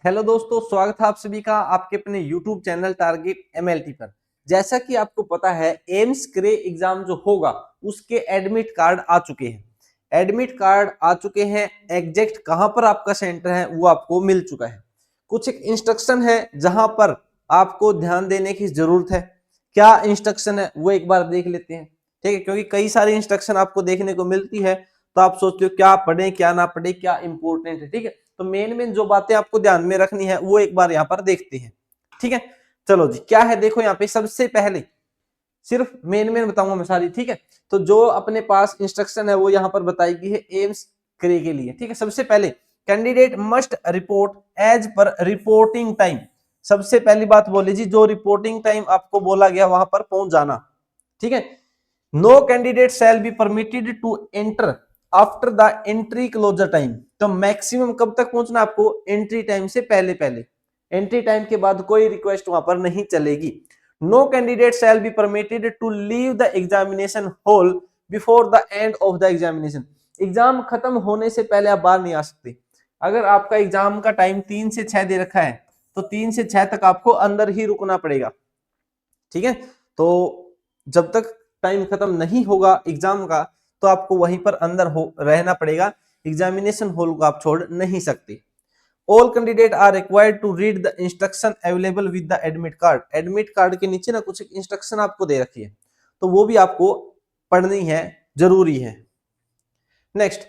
Hello दोस्तों, स्वागत है आप सभी का आपके अपने YouTube चैनल टारगेट MLT पर। जैसा कि आपको पता है, एम्स क्रे एग्जाम जो होगा उसके एडमिट कार्ड आ चुके हैं। एडमिट कार्ड आ चुके हैं, एग्जैक्ट कहां पर आपका सेंटर है वो आपको मिल चुका है। कुछ एक इंस्ट्रक्शन है जहां पर आपको ध्यान देने की जरूरत है। क्या इंस्ट्रक्शन है वो एक बार देख लेते हैं, ठीक है। क्योंकि कई सारी इंस्ट्रक्शन आपको देखने को मिलती है, तो आप सोचते हो क्या पढ़े क्या ना पढ़े, क्या इंपॉर्टेंट है, ठीक है। तो मेन जो बातें आपको ध्यान में रखनी है वो एक बार यहाँ पर देखते हैं, ठीक है। चलो जी, क्या है देखो यहाँ पे। सबसे पहले सिर्फ मेन बताऊंगा मैं सारी, ठीक है। तो जो अपने पास इंस्ट्रक्शन है वो यहाँ पर बताई गई है एम्स क्रे के लिए, ठीक है। सबसे पहले candidate must report as per reporting time. सबसे पहली बात बोली जी, जो रिपोर्टिंग टाइम आपको बोला गया वहां पर पहुंच जाना, ठीक है। No candidate shall be permitted to enter after the entry closure time. तो मैक्सिमम कब तक पहुंचना आपको? एंट्री टाइम से पहले पहले। एंट्री टाइम के बाद कोई रिक्वेस्ट वहां पर नहीं चलेगी। No candidate shall be permitted to leave the examination hall before the end of the examination. Exam खत्म होने से पहले आप बाहर नहीं आ सकते। अगर आपका एग्जाम का टाइम 3 से 6 दे रखा है तो 3 से 6 तक आपको अंदर ही रुकना पड़ेगा, ठीक है। तो जब तक टाइम खत्म नहीं होगा एग्जाम का तो आपको वहीं पर अंदर हो रहना पड़ेगा। एग्जामिनेशन हॉल को आप छोड़ नहीं सकते। All candidate are required to read the instruction available with the admit card. Admit card के नीचे ना कुछ इंस्ट्रक्शन आपको दे रखी है, तो वो भी आपको पढ़नी है, जरूरी है। Next,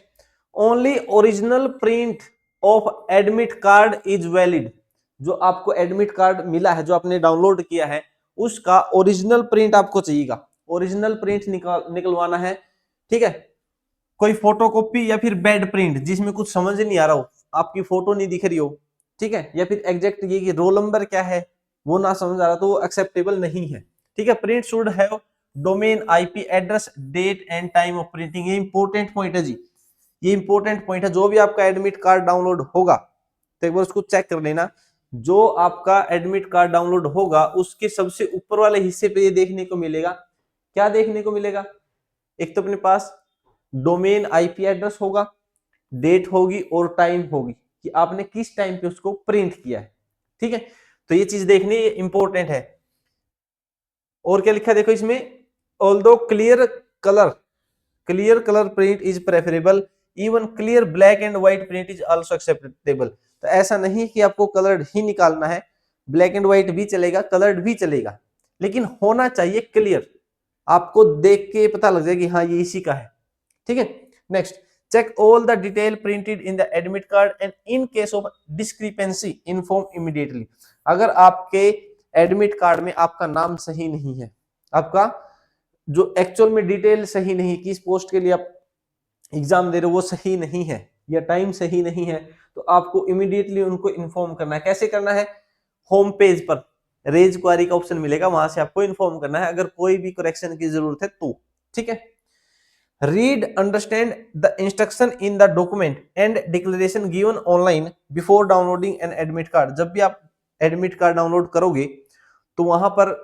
only original print of admit card is valid. जो आपको एडमिट कार्ड मिला है, जो आपने डाउनलोड किया है, उसका ओरिजिनल प्रिंट आपको चाहिएगा। ओरिजिनल प्रिंट निकलवाना है, ठीक है। कोई फोटोकॉपी या फिर बैड प्रिंट जिसमें कुछ समझ नहीं आ रहा हो, आपकी फोटो नहीं दिख रही हो, ठीक है, या फिर एग्जैक्ट ये कि रोल नंबर क्या है वो ना समझ आ रहा, तो वो एक्सेप्टेबल नहीं है, ठीक है। Print should have domain, IP address, date and time of printing. ये इंपॉर्टेंट पॉइंट है जी, ये इंपॉर्टेंट पॉइंट है। जो भी आपका एडमिट कार्ड डाउनलोड होगा तो एक बार उसको चेक कर लेना। जो आपका एडमिट कार्ड डाउनलोड होगा उसके सबसे ऊपर वाले हिस्से पे ये देखने को मिलेगा। क्या देखने को मिलेगा? एक तो अपने पास डोमेन आईपी एड्रेस होगा, डेट होगी और टाइम होगी कि आपने किस टाइम पे उसको प्रिंट किया है, ठीक है। तो ये चीज देखनी इंपॉर्टेंट है। और क्या लिखा है देखो इसमें, although clear colour print is preferable, even clear black and white print is also acceptable. तो ऐसा नहीं कि आपको कलर्ड ही निकालना है, ब्लैक एंड व्हाइट भी चलेगा, कलर्ड भी चलेगा, लेकिन होना चाहिए क्लियर। आपको देख के पता लग जाएगा कि हाँ ये इसी का है, ठीक है। Next, check all the detail printed in the admit card and in case of discrepancy inform immediately. अगर आपके एडमिट कार्ड में आपका नाम सही नहीं है, आपका जो एक्चुअल में डिटेल सही नहीं, किस पोस्ट के लिए आप एग्जाम दे रहे हो वो सही नहीं है या टाइम सही नहीं है, तो आपको इमीडिएटली उनको इन्फॉर्म करना है। कैसे करना है? होम पेज पर रेज क्वारी का ऑप्शन मिलेगा, वहां से आपको इन्फॉर्म करना है अगर कोई भी करेक्शन की जरूरत है तो, ठीक है। Read understand the instruction in the document and declaration given online before downloading an admit card. जब भी आप एडमिट कार्ड डाउनलोड करोगे तो वहां पर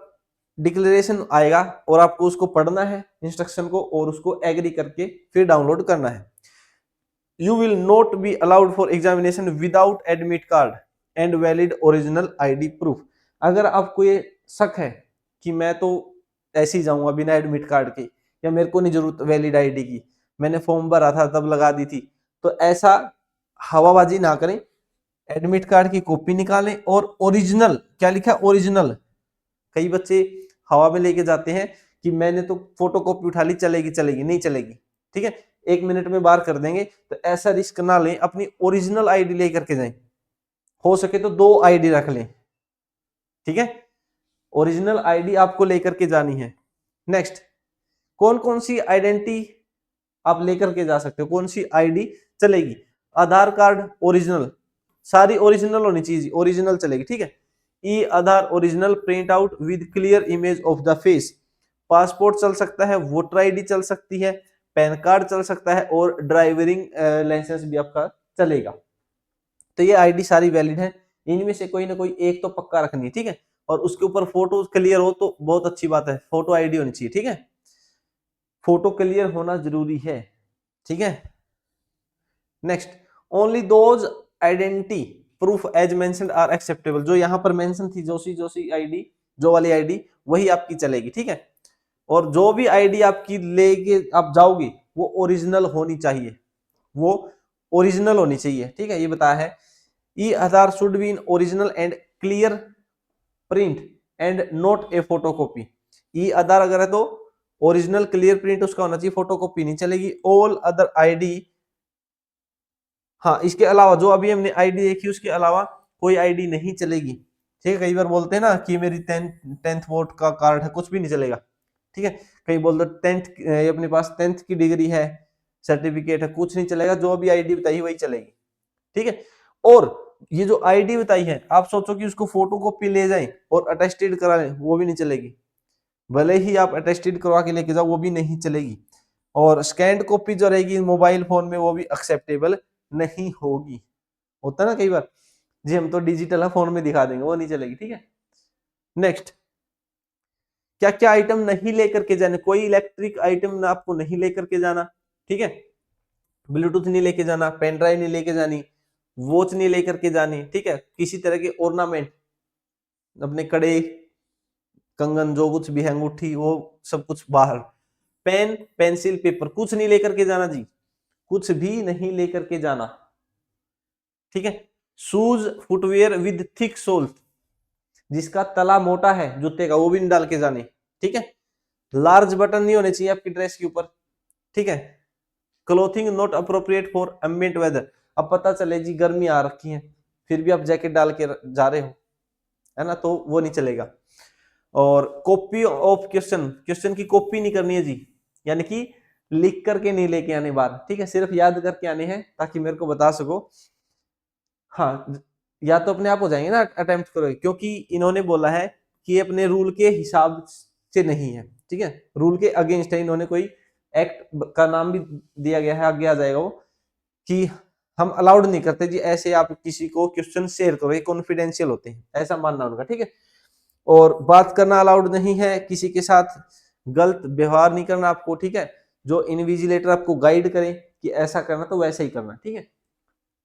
डिक्लेरेशन आएगा और आपको उसको पढ़ना है इंस्ट्रक्शन को और उसको एग्री करके फिर डाउनलोड करना है। You will not be allowed for examination without admit card and valid original ID proof. अगर आपको ये शक है कि मैं तो ऐसे ही जाऊंगा बिना एडमिट कार्ड के, या मेरे को नहीं जरूरत वैलिड आईडी की, मैंने फॉर्म भरा था तब लगा दी थी, तो ऐसा हवाबाजी ना करें। एडमिट कार्ड की कॉपी निकालें और ओरिजिनल, क्या लिखा है ओरिजिनल। कई बच्चे हवा में लेके जाते हैं कि मैंने तो फोटो कॉपी उठा ली, चलेगी चलेगी, नहीं चलेगी, ठीक है। 1 मिनट में बाहर कर देंगे, तो ऐसा रिस्क ना लें, अपनी ओरिजिनल आईडी लेकर के जाएं। हो सके तो 2 आईडी रख लें, ठीक है। ओरिजिनल आईडी आपको लेकर के जानी है। नेक्स्ट, कौन कौन सी आइडेंटिटी आप लेकर के जा सकते हो, कौन सी आईडी चलेगी? आधार कार्ड ओरिजिनल, सारी ओरिजिनल होनी चाहिए, ओरिजिनल चलेगी, ठीक है। E Aadhaar original print out with clear image of the face. Passport चल सकता है, वोटर आईडी चल सकती है, पैन कार्ड चल सकता है और ड्राइविंग लाइसेंस भी आपका चलेगा। तो ये आईडी सारी वैलिड है, इनमें से कोई ना कोई एक तो पक्का रखनी है, ठीक है। और उसके ऊपर फोटो क्लियर हो तो बहुत अच्छी बात है, फोटो आईडी होनी चाहिए, ठीक है। फोटो क्लियर होना जरूरी है, ठीक है। Next, only those identity proof as mentioned are acceptable, जो यहाँ पर मेंशन थी जोशी आईडी, जो वाली आईडी वही आपकी चलेगी, ठीक है। और जो भी आईडी आपकी लेके आप जाओगी वो ओरिजिनल होनी चाहिए, वो ओरिजिनल होनी चाहिए, ठीक है। ये बताया है e Aadhaar should be in original and clear print and not a photocopy. E Aadhaar अगर है तो ओरिजिनल क्लियर प्रिंट उसका होना चाहिए, फोटोकॉपी नहीं चलेगी। ऑल अदर आईडी, हाँ इसके अलावा जो अभी हमने आईडी देखी उसके अलावा कोई आईडी नहीं चलेगी, ठीक है। कई बार बोलते हैं ना कि मेरी टेंथ बोर्ड का कार्ड है, कुछ भी नहीं चलेगा, ठीक है। कई बोल दो टेंथ, अपने पास टेंथ की डिग्री है, सर्टिफिकेट है, कुछ नहीं चलेगा, जो अभी आईडी बताई वही चलेगी, ठीक है। और ये जो आईडी बताई है आप सोचो कि उसको फोटो कॉपी ले जाएं और अटेस्टेड करा लें, वो भी नहीं चलेगी। भले ही आप अटेस्टेड करवा के लेके जाओ वो भी नहीं चलेगी। और स्कैंड कॉपी जो रहेगी मोबाइल फोन में वो भी एक्सेप्टेबल नहीं होगी। होता है ना कई बार जी हम तो डिजिटल है फोन में दिखा देंगे, वो नहीं चलेगी, ठीक है। नेक्स्ट, क्या क्या आइटम नहीं लेकर के जाने, कोई इलेक्ट्रिक आइटम आपको नहीं लेकर के जाना, ठीक है। ब्लूटूथ नहीं लेके जाना, पेन ड्राइव नहीं लेके जानी, वॉच नहीं लेकर के जानी, ठीक है। किसी तरह के ऑर्नामेंट, अपने कड़े कंगन जो कुछ भी है, अंगूठी, वो सब कुछ बाहर। पेन पेंसिल पेपर कुछ नहीं लेकर के जाना जी, कुछ भी नहीं लेकर के जाना, ठीक है। Shoes footwear with thick sole, जिसका तला मोटा है जूते का वो भी नहीं डाल के जाने, ठीक है। लार्ज बटन नहीं होने चाहिए आपकी ड्रेस के ऊपर, ठीक है। Clothing not appropriate for ambient weather, अब पता चले जी गर्मी आ रखी है फिर भी आप जैकेट डाल के जा रहे हो, है ना, तो वो नहीं चलेगा। और कॉपी ऑफ क्वेश्चन, क्वेश्चन की कॉपी नहीं करनी है जी, यानी कि लिख करके नहीं लेके आने बाहर, ठीक है। सिर्फ याद करके आने हैं ताकि मेरे को बता सको। हाँ, या तो अपने आप हो जाएंगे ना अटेम्प्ट करोगे, क्योंकि इन्होंने बोला है कि ये अपने रूल के हिसाब से नहीं है, ठीक है। रूल के अगेंस्ट है, इन्होंने कोई एक्ट का नाम भी दिया गया है, आगे आ जाएगा वो, कि हम अलाउड नहीं करते जी ऐसे आप किसी को क्वेश्चन शेयर करो, ये कॉन्फिडेंशियल होते हैं, ऐसा मानना उनका, ठीक है। और बात करना अलाउड नहीं है, किसी के साथ गलत व्यवहार नहीं करना आपको, ठीक है। जो इनविजिलेटर आपको गाइड करे कि ऐसा करना तो वैसा ही करना, ठीक है।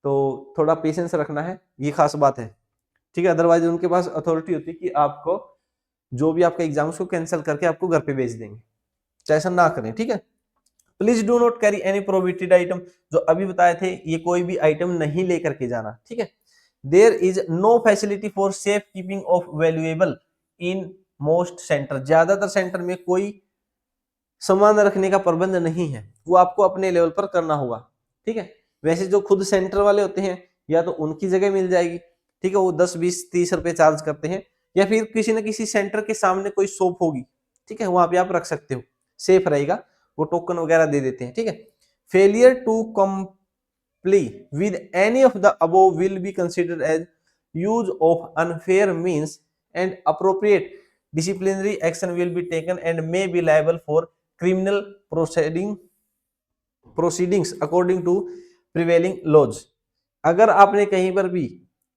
तो थोड़ा पेशेंस रखना है, ये खास बात है, ठीक है। अदरवाइज उनके पास अथॉरिटी होती है कि आपको जो भी आपका एग्जाम उसको कैंसिल करके आपको घर पे भेज देंगे, तो ऐसा ना करें, ठीक है। Please do not carry any prohibited item, जो अभी बताए थे ये कोई भी आइटम नहीं लेकर के जाना, ठीक है। There is no facility for safe keeping of valuable in most centre, ज्यादातर सेंटर में कोई सामान रखने का प्रबंध नहीं है, वो आपको अपने लेवल पर करना होगा, ठीक है। वैसे जो खुद सेंटर वाले होते हैं या तो उनकी जगह मिल जाएगी, ठीक है, वो 10 20 30 रुपए चार्ज करते हैं, या फिर किसी न किसी सेंटर के सामने कोई शॉप होगी, ठीक है, वहां पे आप रख सकते हो, सेफ रहेगा, वो टोकन वगैरह दे देते हैं, ठीक है। Failure to comply with any of the above will be considered as use of unfair means and appropriate disciplinary action will be taken and may be liable for criminal proceedings according to prevailing laws। अगर आपने कहीं पर भी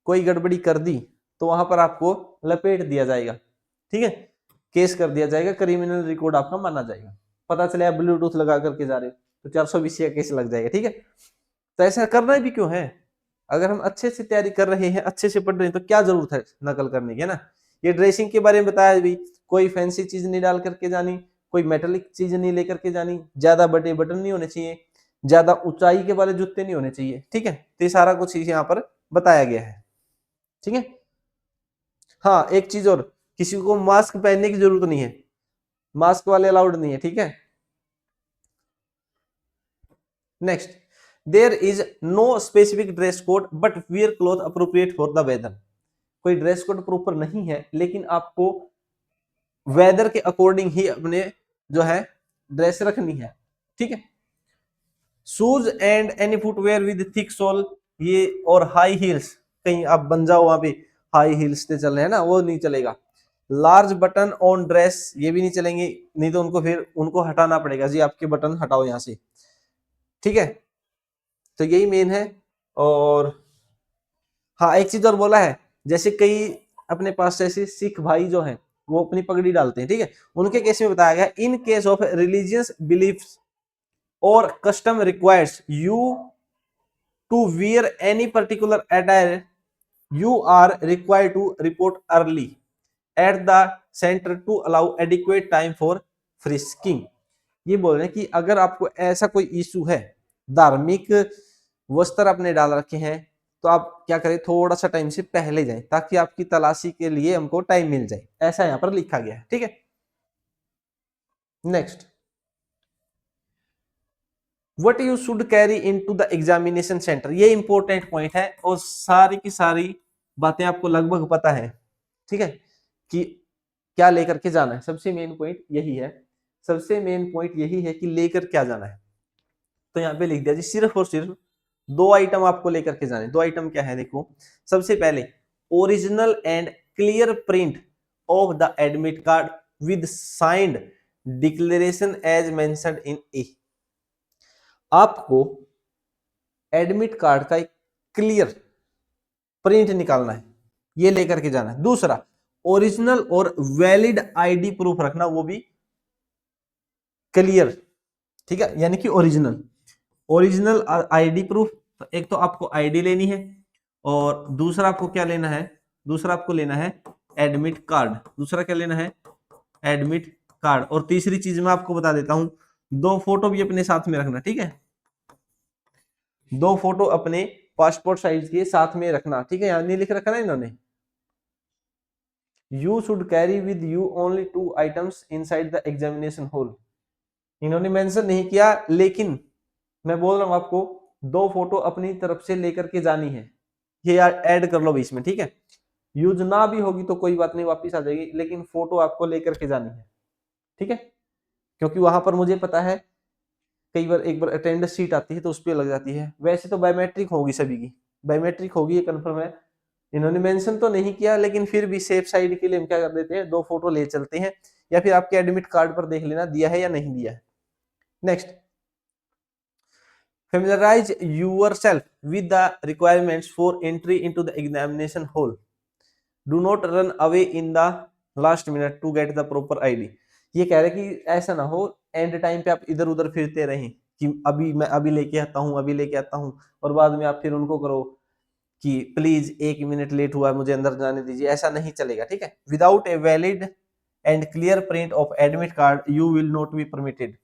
कोई गड़बड़ी कर दी तो वहां पर आपको लपेट दिया जाएगा, ठीक है, केस कर दिया जाएगा, क्रिमिनल रिकॉर्ड आपका माना जाएगा। पता चले आप ब्लूटूथ लगा करके जा रहे हो तो 420 का केस लग जाएगा, ठीक है। तो ऐसा करना भी क्यों है, अगर हम अच्छे से तैयारी कर रहे हैं, अच्छे से पढ़ रहे हैं, तो क्या जरूरत है नकल करने की, है ना। ये ड्रेसिंग के बारे में बताया भी, कोई फैंसी चीज नहीं डाल करके जानी, कोई मेटेलिक चीज नहीं लेकर के जानी, ज्यादा बड़े बटन नहीं होने चाहिए, ज्यादा ऊंचाई के वाले जूते नहीं होने चाहिए, ठीक है। तो ये सारा कुछ यहाँ पर बताया गया है, ठीक है। हाँ एक चीज और, किसी को मास्क पहनने की जरूरत नहीं है, मास्क वाले अलाउड नहीं है, ठीक है। Next, there is no specific dress code but wear cloth appropriate for the weather, कोई ड्रेस कोड प्रॉपर नहीं है लेकिन आपको वेदर के अकॉर्डिंग ही अपने जो है ड्रेस रखनी है, ठीक है। Shoes and any footwear with thick sole, ये और हाई हील्स, कहीं आप बन जाओ वहां पे हाई हील्स से चल रहे हैं ना, वो नहीं चलेगा। लार्ज बटन ऑन ड्रेस, ये भी नहीं चलेंगे, नहीं तो उनको फिर उनको हटाना पड़ेगा जी, आपके बटन हटाओ यहाँ से, ठीक है। तो यही मेन है। और हाँ एक चीज और बोला है, जैसे कई अपने पास ऐसे सिख भाई जो हैं वो अपनी पगड़ी डालते हैं, ठीक है, उनके केस में बताया गया in case of religious beliefs और custom requires you to wear any particular attire you are required to report early at the centre to allow adequate time for frisking. ये बोल रहे हैं कि अगर आपको ऐसा कोई इशू है, धार्मिक वस्त्र आपने डाल रखे हैं, तो आप क्या करें, थोड़ा सा टाइम से पहले जाएं ताकि आपकी तलाशी के लिए हमको टाइम मिल जाए, ऐसा यहाँ पर लिखा गया है। ठीक है, next, what you should carry into the examination centre. ये इंपॉर्टेंट पॉइंट है और सारी की सारी बातें आपको लगभग पता है। ठीक है, कि क्या लेकर के जाना है, सबसे मेन पॉइंट यही है, सबसे मेन पॉइंट यही है कि लेकर क्या जाना है। तो यहाँ पे लिख दिया जी, सिर्फ और सिर्फ दो आइटम आपको लेकर के जाने। दो आइटम क्या है, देखो, सबसे पहले original and clear print of the admit card with signed declaration as mentioned in a. आपको एडमिट कार्ड का एक क्लियर प्रिंट निकालना है, ये लेकर के जाना है। दूसरा, ओरिजिनल और वैलिड आईडी प्रूफ रखना, वो भी क्लियर। ठीक है, यानी कि ओरिजिनल, ओरिजिनल आईडी प्रूफ। तो एक तो आपको आईडी लेनी है और दूसरा आपको क्या लेना है, दूसरा आपको लेना है एडमिट कार्ड। दूसरा क्या लेना है, एडमिट कार्ड। और तीसरी चीज मैं आपको बता देता हूं, दो फोटो भी अपने साथ में रखना। ठीक है, दो फोटो अपने पासपोर्ट साइज के साथ में रखना। ठीक है, यहां नहीं लिख रखा ना इन्होंने, you should carry with you only 2 items inside the examination hall. इन्होंने मेंशन नहीं किया, लेकिन मैं बोल रहा हूं आपको, दो फोटो अपनी तरफ से लेकर के जानी है, ये ऐड कर लो बीच में। ठीक है, यूज ना भी होगी तो कोई बात नहीं, वापिस आ जाएगी, लेकिन फोटो आपको लेकर के जानी है। ठीक है, क्योंकि वहां पर मुझे पता है कई बार एक बार अटेंडेंस शीट आती है तो उस पर लग जाती है। वैसे तो बायोमेट्रिक होगी, सभी की बायोमेट्रिक होगी, ये कंफर्म है। इन्होंने मेंशन तो नहीं किया, लेकिन फिर भी सेफ साइड के लिए हम क्या कर देते हैं, दो फोटो ले चलते हैं, या फिर आपके एडमिट कार्ड पर देख लेना दिया है या नहीं दिया है। Next, familiarize yourself with the requirements for entry into the examination hall. Do not run away in the last minute to get the proper ID। ये कह रहे कि ऐसा ना हो एंड टाइम पे आप इधर उधर फिरते रहें कि अभी मैं अभी लेके आता हूँ, अभी लेके आता हूँ, और बाद में आप फिर उनको करो कि प्लीज 1 मिनट लेट हुआ, मुझे अंदर जाने दीजिए। ऐसा नहीं चलेगा। ठीक है, without a valid and clear print of admit card you will not be permitted.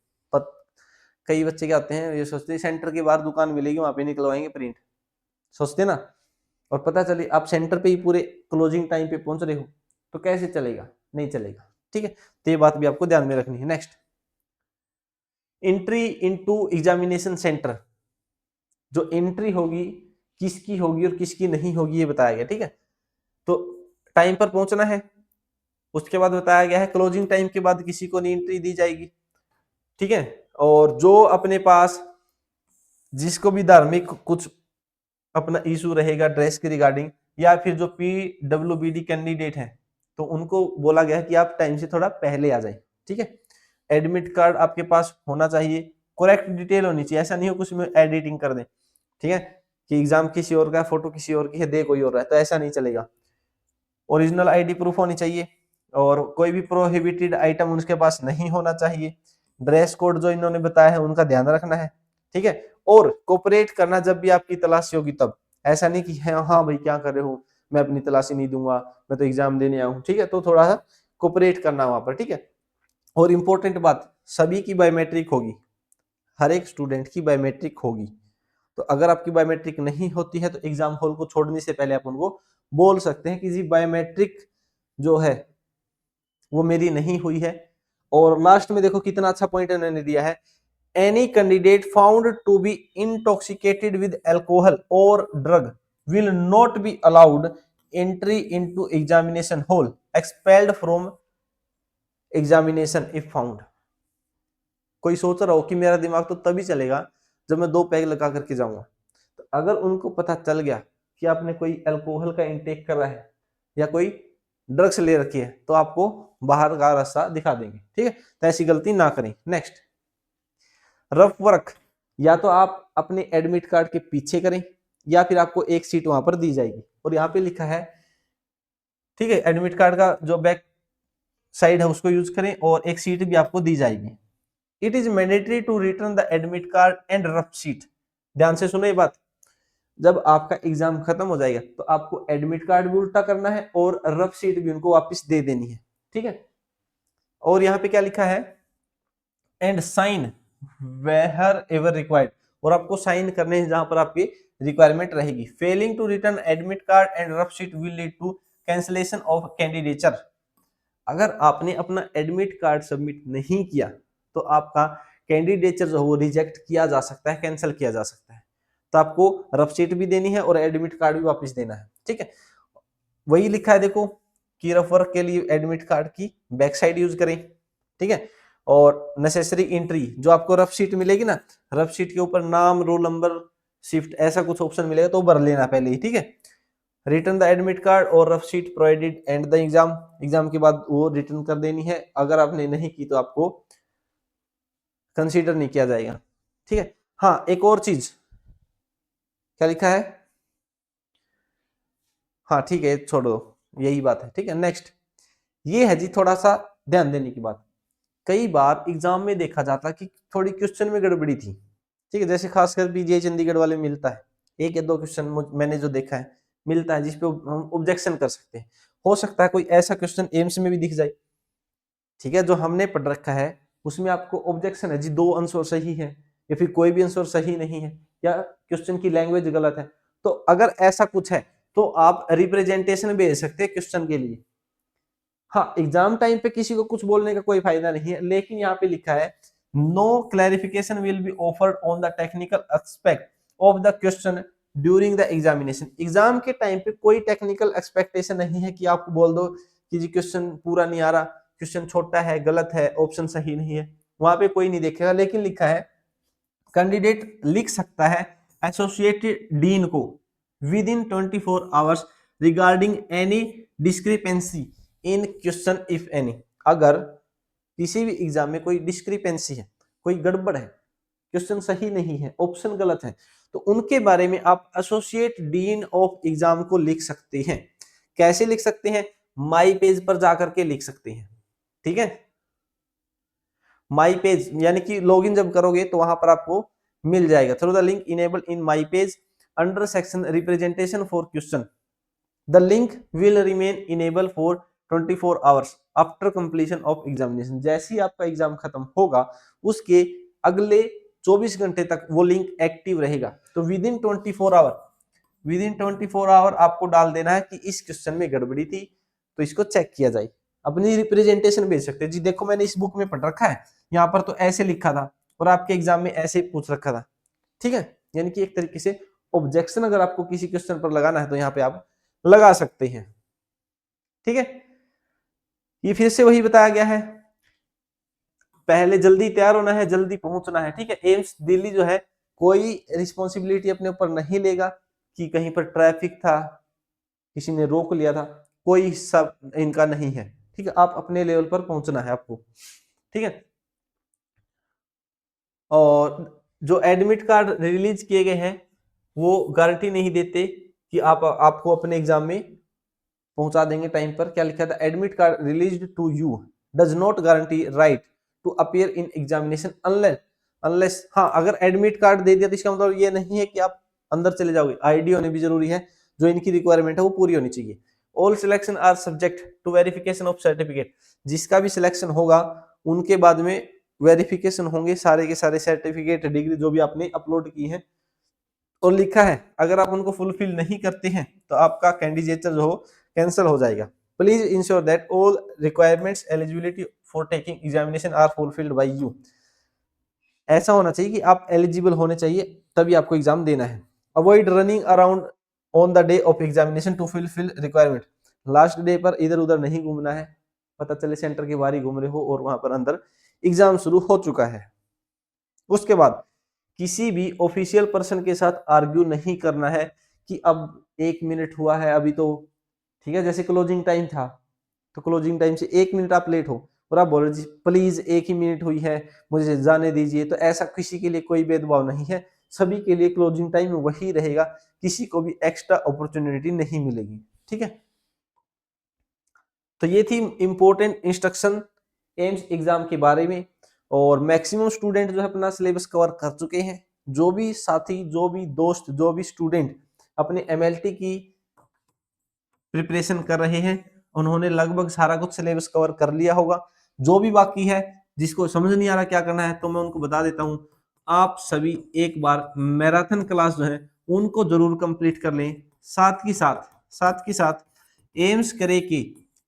कई बच्चे क्या होते हैं, ये सोचते हैं सेंटर के बाहर दुकान मिलेगी, वहां पे निकलवाएंगे प्रिंट, सोचते ना, और पता चले आप सेंटर पे ही पूरे क्लोजिंग टाइम पे पहुंच रहे हो, तो कैसे चलेगा, नहीं चलेगा। ठीक है, तो ये बात भी आपको ध्यान में रखनी है। Next, entry into examination centre. जो एंट्री होगी किसकी होगी और किसकी नहीं होगी ये बताया गया। ठीक है, तो टाइम पर पहुंचना है, उसके बाद बताया गया है क्लोजिंग टाइम के बाद किसी को नहीं एंट्री दी जाएगी। ठीक है, और जो अपने पास जिसको भी धार्मिक कुछ अपना इशू रहेगा ड्रेस के रिगार्डिंग, या फिर जो PWBD कैंडिडेट है, तो उनको बोला गया है कि आप टाइम से थोड़ा पहले आ जाए। ठीक है, एडमिट कार्ड आपके पास होना चाहिए, करेक्ट डिटेल होनी चाहिए, ऐसा नहीं हो कुछ में एडिटिंग कर दें। ठीक है, कि एग्जाम किसी और का है, फोटो किसी और की है, दे कोई और है, तो ऐसा नहीं चलेगा। ओरिजिनल आईडी प्रूफ होनी चाहिए, और कोई भी प्रोहिबिटेड आइटम उनके पास नहीं होना चाहिए। ड्रेस कोड जो इन्होंने बताया है उनका ध्यान रखना है। ठीक है, और कोऑपरेट करना जब भी आपकी तलाशी होगी तब। ऐसा नहीं कि हाँ भाई क्या कर रहे हो, मैं अपनी तलाशी नहीं दूंगा, मैं तो एग्जाम देने आया हूँ। ठीक है, तो थोड़ा सा कोऑपरेट करना वहां पर। ठीक है, और इंपॉर्टेंट बात, सभी की बायोमेट्रिक होगी, हर एक स्टूडेंट की बायोमेट्रिक होगी। तो अगर आपकी बायोमेट्रिक नहीं होती है तो एग्जाम हॉल को छोड़ने से पहले आप उनको बोल सकते हैं कि जी बायोमेट्रिक जो है वो मेरी नहीं हुई है। और लास्ट में देखो कितना अच्छा पॉइंट इन्होंने दिया है, any candidate found to be intoxicated with alcohol or drug will not be allowed entry into examination hall, expelled from examination if found। कोई सोच रहा हो कि मेरा दिमाग तो तभी चलेगा जब मैं 2 पैग लगा करके जाऊंगा, तो अगर उनको पता चल गया कि आपने कोई अल्कोहल का इंटेक कर रहा है या कोई ड्रग्स ले रखी है, तो आपको बाहर का रास्ता दिखा देंगे। ठीक है, तो ऐसी गलती ना करें। नेक्स्ट, रफ वर्क, या तो आप अपने एडमिट कार्ड के पीछे करें या फिर आपको एक सीट वहां पर दी जाएगी, और यहाँ पे लिखा है, ठीक है, एडमिट कार्ड का जो बैक साइड है उसको यूज करें, और एक सीट भी आपको दी जाएगी। It is mandatory to return the admit card and rough sheet. ध्यान से सुनो ये बात, जब आपका एग्जाम खत्म हो जाएगा तो आपको एडमिट कार्ड भी उल्टा करना है और रफ शीट भी उनको वापस दे देनी है, ठीक है। और यहाँ पे क्या लिखा है, and sign wherever required, और आपको साइन करने हैं जहां पर आपकी रिक्वायरमेंट रहेगी। Failing to return admit card and rough sheet will lead to cancellation of candidature. अगर आपने अपना एडमिट कार्ड सबमिट नहीं किया तो आपका कैंडिडेचर जो है वो रिजेक्ट किया जा सकता है, कैंसिल किया जा सकता है। तो आपको रफ शीट भी देनी है और एडमिट कार्ड भी वापस देना है, ठीक है। वही लिखा है देखो कि रफ वर्क के लिए एडमिट कार्ड की बैक साइड यूज करें, ठीक है। और नेसेसरी एंट्री जो आपको रफ शीट मिलेगी ना, रफ शीट के ऊपर नाम, रोल नंबर, शिफ्ट ऐसा कुछ ऑप्शन मिलेगा तो भर लेना पहले ही, ठीक है। रिटर्न द एडमिट कार्ड और rough sheet provided and the exam, exam के बाद वो रिटर्न कर देनी है। अगर आपने नहीं की तो आपको कंसीडर नहीं किया जाएगा, ठीक है। हाँ, एक और चीज क्या लिखा है, हाँ ठीक है छोड़ो, यही बात है, ठीक है। नेक्स्ट ये है जी थोड़ा सा ध्यान देने की बात। कई बार एग्जाम में देखा जाता कि थोड़ी क्वेश्चन में गड़बड़ी थी, ठीक है। जैसे खासकर पीजीआई चंडीगढ़ वाले मिलता है, एक या दो क्वेश्चन मैंने जो देखा है मिलता है जिसपे हम ऑब्जेक्शन कर सकते हैं। हो सकता है कोई ऐसा क्वेश्चन एम्स में भी दिख जाए, ठीक है, जो हमने पढ़ रखा है उसमें आपको ऑब्जेक्शन है जी, दो आंसर सही है या फिर कोई भी आंसर सही नहीं है या क्वेश्चन की लैंग्वेज गलत है। तो अगर ऐसा कुछ है तो आप रिप्रेजेंटेशन भेज सकते हैं क्वेश्चन के लिए। हाँ, एग्जाम टाइम पे किसी को कुछ बोलने का कोई फायदा नहीं है, लेकिन यहाँ पे लिखा है no clarification will be offered on the technical aspect of the question during the examination. Exam के टाइम पे कोई टेक्निकल एक्सपेक्टेशन नहीं है कि आपको बोल दो कि जी क्वेश्चन पूरा नहीं आ रहा, क्वेश्चन छोटा है, गलत है, ऑप्शन सही नहीं है, वहां पे कोई नहीं देखेगा। लेकिन लिखा है कैंडिडेट लिख सकता है एसोसिएटेड डीन को with in 24 hours regarding any discrepancy in question if any. अगर किसी भी एग्जाम में कोई डिस्क्रिपेंसी है, कोई गड़बड़ है, क्वेश्चन सही नहीं है, ऑप्शन गलत है, तो उनके बारे में आप एसोसिएट डीन ऑफ एग्जाम को लिख सकते हैं। कैसे लिख सकते हैं, माई पेज पर जाकर के लिख सकते हैं, ठीक है। माई पेज यानी कि लॉगिन जब करोगे तो वहां पर आपको मिल जाएगा through the link enable in my page under section representation for question. The link will remain enable for 24 hours after completion of examination. जैसे ही आपका एग्जाम खत्म होगा उसके अगले 24 घंटे तक वो लिंक एक्टिव रहेगा। तो within 24 hour, within 24 hour आपको डाल देना है कि इस क्वेश्चन में गड़बड़ी थी तो इसको चेक किया जाए। अपनी रिप्रेजेंटेशन भेज सकते हैं जी, देखो मैंने इस बुक में पढ़ रखा है, यहाँ पर तो ऐसे लिखा था और आपके एग्जाम में ऐसे पूछ रखा था, ठीक है। यानी कि एक तरीके से ऑब्जेक्शन अगर आपको किसी क्वेश्चन पर लगाना है तो यहाँ पे आप लगा सकते हैं, ठीक है। ये फिर से वही बताया गया है, पहले जल्दी तैयार होना है, जल्दी पहुंचना है, ठीक है। एम्स दिल्ली जो है कोई रिस्पॉन्सिबिलिटी अपने ऊपर नहीं लेगा कि कहीं पर ट्रैफिक था, किसी ने रोक लिया था, कोई हिस्सा इनका नहीं है, ठीक है। आप अपने लेवल पर पहुंचना है आपको, ठीक है। और जो एडमिट कार्ड रिलीज किए गए हैं वो गारंटी नहीं देते कि आप आपको अपने एग्जाम में पहुंचा देंगे टाइम पर। क्या लिखा था, admit card released to you does not guarantee right to appear in examination unless unless. हाँ, अगर एडमिट कार्ड दे दिया तो इसका मतलब ये नहीं है कि आप अंदर चले जाओगे, आईडी होनी भी जरूरी है, जो इनकी रिक्वायरमेंट है वो पूरी होनी चाहिए। All selection are subject to verification of certificate. जिसका भी सिलेक्शन होगा उनके बाद में वेरिफिकेशन होंगे सारे के सारे सर्टिफिकेट, डिग्री जो भी आपने अपलोड की है। और लिखा है अगर आप उनको फुलफिल नहीं करते हैं तो आपका कैंडिडेचर जो हो कैंसिल हो जाएगा। Please ensure that all requirements eligibility for taking examination are fulfilled by you. ऐसा होना चाहिए कि आप एलिजिबल होने चाहिए तभी आपको एग्जाम देना है। Avoid running around on the day of examination to fulfil requirement. Last day पर इधर उधर नहीं घूमना है, पता चले सेंटर के बाहर ही घूम रहे हो और वहां पर अंदर एग्जाम शुरू हो चुका है। उसके बाद किसी भी ऑफिशियल पर्सन के साथ आर्ग्यू नहीं करना है कि अब 1 मिनट हुआ है अभी तो, ठीक है। जैसे क्लोजिंग टाइम था तो क्लोजिंग टाइम से 1 मिनट आप लेट हो और आप बोल रहे जी प्लीज 1 ही मिनट हुई है मुझे जाने दीजिए, तो ऐसा किसी के लिए कोई भेदभाव नहीं है, सभी के लिए क्लोजिंग टाइम वही रहेगा, किसी को भी एक्स्ट्रा अपॉर्चुनिटी नहीं मिलेगी, ठीक है। तो ये थी इंपॉर्टेंट इंस्ट्रक्शन एम्स एग्जाम के बारे में। और मैक्सिमम स्टूडेंट जो है अपना सिलेबस कवर कर चुके हैं। जो भी साथी, जो भी दोस्त, जो भी स्टूडेंट अपनी एमएलटी की प्रिपरेशन कर रहे हैं, उन्होंने लगभग सारा कुछ सिलेबस कवर कर लिया होगा। जो भी बाकी है, जिसको समझ नहीं आ रहा क्या करना है, तो मैं उनको बता देता हूँ, आप सभी एक बार मैराथन क्लास जो है उनको जरूर कंप्लीट कर लें। साथ ही साथ एम्स करे की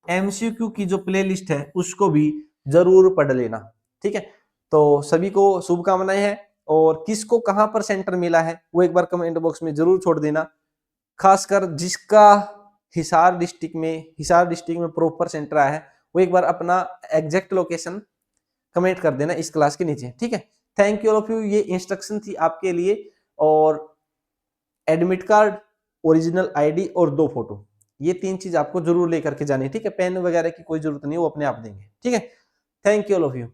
एमसीक्यू की जो प्लेलिस्ट है उसको भी जरूर पढ़ लेना। ठीक है, तो सभी को शुभकामनाएं हैं, और किसको कहां पर सेंटर मिला है वो एक बार कमेंट बॉक्स में जरूर छोड़ देना। खासकर जिसका हिसार डिस्ट्रिक्ट में प्रॉपर सेंटर आया है, वो एक बार अपना एग्जैक्ट लोकेशन कमेंट कर देना इस क्लास के नीचे। ठीक है, thank you all of you. ये इंस्ट्रक्शन थी आपके लिए, और एडमिट कार्ड, ओरिजिनल आईडी और 2 फोटो, ये 3 चीज आपको जरूर लेकर के जानी है। ठीक है, पेन वगैरह की कोई जरूरत नहीं, वो अपने आप देंगे। ठीक है, thank you all of you.